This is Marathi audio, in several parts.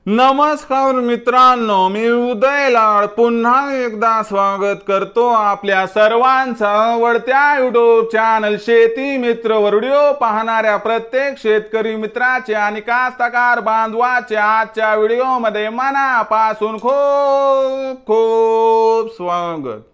नमस्कार मित्रांनो, मी उदय लाड पुन्हा एकदा स्वागत करतो आपल्या सर्वांचा आवडत्या YouTube चॅनल शेती मित्र वर व्हिडिओ पाहणाऱ्या प्रत्येक शेतकरी मित्राचे आणि कास्तकार बांधवाचे आजच्या व्हिडिओमध्ये मनापासून खूप खूप स्वागत।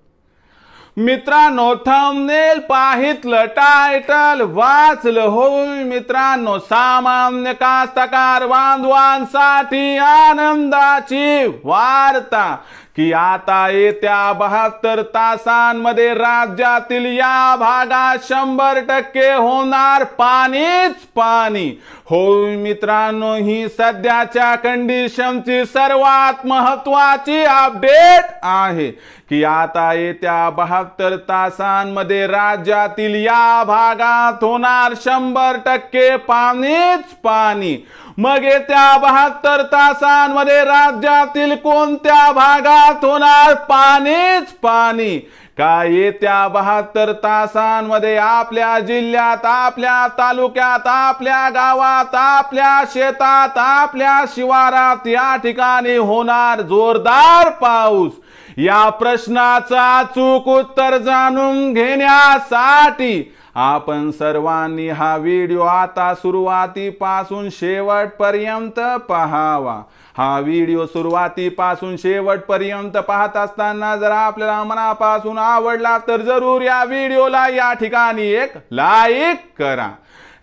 मित्रांनो, थंबनेल पाहितलं, टायटल वाचलं होय मित्रांनो, सामान्य कास्तकार बांधवांसाठी आनंदाची वार्ता की आता येत्या 72 तासांमध्ये राज्यातील या भागात 100% होणार पाणीच पाणी। होय मित्रांनो, ही सध्याच्या कंडिशनची सर्वात महत्त्वाची अपडेट आहे की आता येत्या 72 तासांमध्ये राज्यातील या भागात होणार 100% पाणीच पाणी। मग येत्या 72 तासांमध्ये राज्यातील कोणत्या भागात होणार पाणीच पाणी? काय येत्या 72 तासांमध्ये आपल्या जिल्ह्यात, आपल्या तालुक्यात, आपल्या गावात, आपल्या शेतात, आपल्या शिवारात या ठिकाणी होणार जोरदार पाऊस? या प्रश्नाचं अचूक उत्तर जाणून घेण्यासाठी आपण सर्वांनी हा व्हिडिओ आता सुरुवातीपासून शेवटपर्यंत पाहावा। हा व्हिडिओ सुरुवातीपासून शेवटपर्यंत पाहत असताना जर आपल्याला मनापासून आवडला तर जरूर या व्हिडिओला या ठिकाणी एक लाईक करा।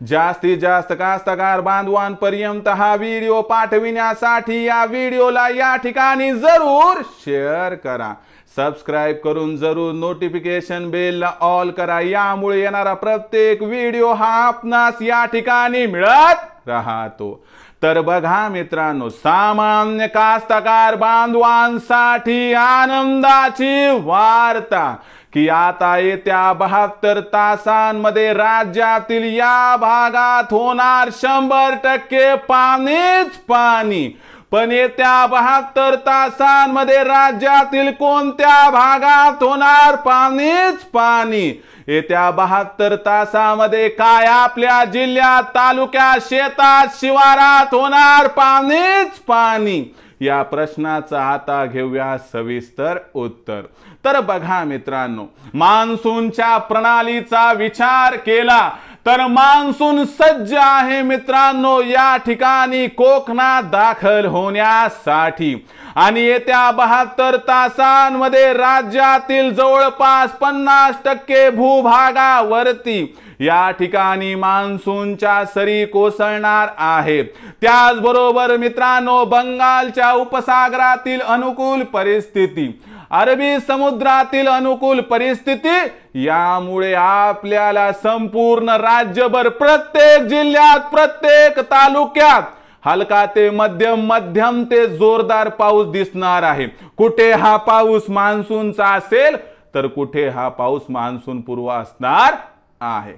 जास्तीत जास्त कास्तकार बांधवांपर्यंत हा व्हिडिओ पाठविण्यासाठी या व्हिडिओला या ठिकाणी जरूर शेअर करा। सबस्क्राइब करून जरूर नोटिफिकेशन बेलला ऑल करा, यामुळे येणारा प्रत्येक व्हिडिओ हा आपणास या ठिकाणी मिळत राहतो। तर बघा मित्रांनो, सामान्य कास्तकार बांधवांसाठी आनंदाची वार्ता की आता येत्या 72 तासांमध्ये राज्यातील या भागात होणार 100% पाणीच पाणी। पण येत्या 72 तासांमध्ये राज्यातील कोणत्या भागात होणार पाणीच पाणी? येत्या 72 तासांमध्ये काय आपल्या जिल्ह्यात, तालुक्यात, शेतात, शिवारात होणार पाणीच पाणी? या प्रश्नाचं आता घेऊया सविस्तर उत्तर। तर बघा मित्रांनो, मान्सूनच्या प्रणालीचा विचार केला तर मान्सून सज्ज आहे मित्रांनो या ठिकाणी कोकणात दाखल होण्यासाठी। आणि येत्या 72 तासांमध्ये राज्यातील जवळपास 50% भूभागावरती या ठिकाणी मान्सूनच्या सरी कोसळणार आहे। त्याचबरोबर मित्रांनो, बंगालच्या उपसागरातील अनुकूल परिस्थिती, अरबी समुद्रातील अनुकूल परिस्थिती यामुळे आपल्याला संपूर्ण राज्यभर प्रत्येक जिल्ह्यात, प्रत्येक तालुक्यात हलका ते मध्यम ते जोरदार पाऊस दिसणार आहे। कुठे हा पाऊस मान्सूनचा असेल तर कुठे हा पाऊस मान्सून पूर्व असणार आहे।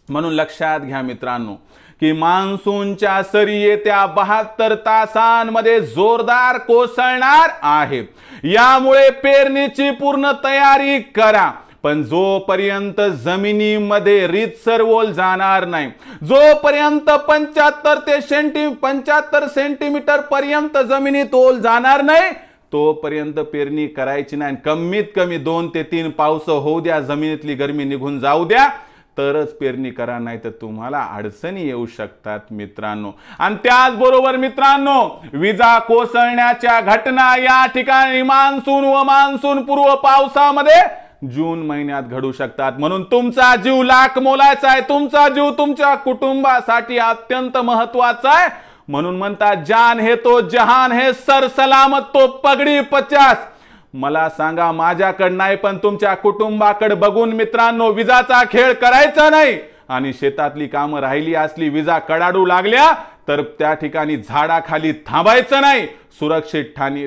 म्हणून लक्षात घ्या मित्रांनो की मान्सूनच्या सरी येत्या 72 तासांमध्ये जोरदार कोसळणार आहे। यामुळे पेरणीची पूर्ण तयारी करा, पण जोपर्यंत जमिनीमध्ये रीतसर ओल जाणार नाही, जोपर्यंत 75 सेंटीमीटर पर्यंत जमिनीत ओल जाणार नाही तोपर्यंत पेरणी करायची नाही। कमीत कमी 2 ते 3 पाऊस होऊ द्या, जमिनीतली गरमी निघून जाऊ द्या, तरच पेरणी करा, नाही तर तुम्हाला अडचणी येऊ शकतात मित्रांनो। आणि त्याचबरोबर मित्रांनो, विजा कोसळण्याच्या घटना या ठिकाणी मान्सून व मान्सून पूर्व पावसामध्ये जून महिन्यात घडू शकतात। म्हणून तुमचा जीव लाख मोलाचा आहे, तुमचा जीव तुमच्या कुटुंबासाठी अत्यंत महत्त्वाचा आहे। म्हणून म्हणतात, जान है तो जहान है, सर सलामत तो पगडी 50। मला सांगा, माझ्याकडे नाही पण तुमच्या कुटुंबाकडे बघून मित्रांनो विजाचा खेळ करायचा नाही। आणि शेतातली कामं राहिली असली, विजा कडाडू लागल्या तर त्या ठिकाणी झाडाखाली थांबायचं नाही, सुरक्षित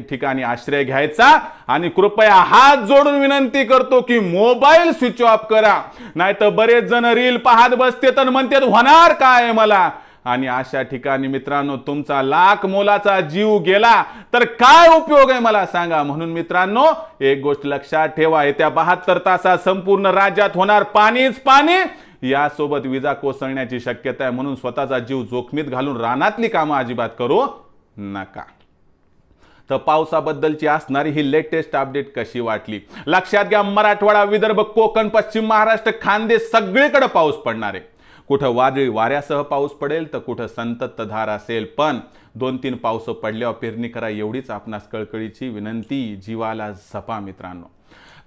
ठिकाणी आश्रय घ्यायचा। आणि कृपया हात जोडून विनंती करतो की मोबाईल स्विच ऑफ करा, नाहीतर बरेच जण रील पाहत बसते तर म्हणतात होणार काय मला। आणि अशा ठिकाणी मित्रांनो तुमचा लाख मोलाचा जीव गेला तर काय उपयोग आहे मला सांगा। म्हणून मित्रांनो एक गोष्ट लक्षात ठेवा, येत्या 72 तासात संपूर्ण राज्यात होणार पाणीच पाणी। यासोबत विजा कोसळण्याची शक्यता आहे, म्हणून स्वतःचा जीव जोखमीत घालून रानातली कामं अजिबात करू नका. तर पावसाबद्दलची असणारी ही लेटेस्ट अपडेट कशी वाटली लक्षात घ्या. मराठवाडा, विदर्भ, कोकण, पश्चिम महाराष्ट्र, खानदेश सगळीकडे पाऊस पडणार आहे. कुठं वादळी वाऱ्यासह पाऊस पडेल तर कुठं संततधार असेल. पण 2-3 पाऊस पडल्यावर पेरणी करा एवढीच आपणास कळकळीची विनंती. जीवाला जपा मित्रांनो.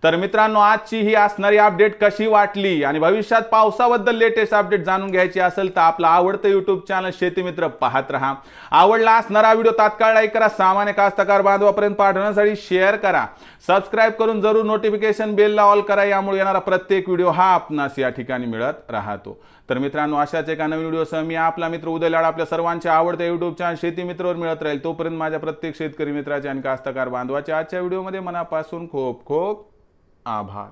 तर मित्रांनो आजची ही असणारी अपडेट कशी वाटली आणि भविष्यात पावसाबद्दल लेटेस्ट अपडेट जाणून घ्यायची असेल तर आपलं आवडतं YouTube चॅनल शेतीमित्र पाहत रहा. आवडला असणारा व्हिडिओ तात्काळ लाईक करा. सामान्य कास्तकार बांधवापर्यंत पाठवण्यासाठी शेअर करा. सबस्क्राईब करून जरूर नोटिफिकेशन बेलला ऑल करा. यामुळे येणारा प्रत्येक व्हिडिओ हा आपणास या ठिकाणी मिळत राहतो. तर मित्रांनो अशाच एका नवीन व्हिडिओसह मी आपला मित्र उदय लाड आपल्या सर्वांच्या आवडत्या YouTube चॅनल शेतीमित्रवर मिळत राहील. तोपर्यंत माझ्या प्रत्येक शेतकरी मित्राचे आणि कास्तकार बांधवाच्या आजच्या व्हिडिओमध्ये मनापासून खूप खूप आभार.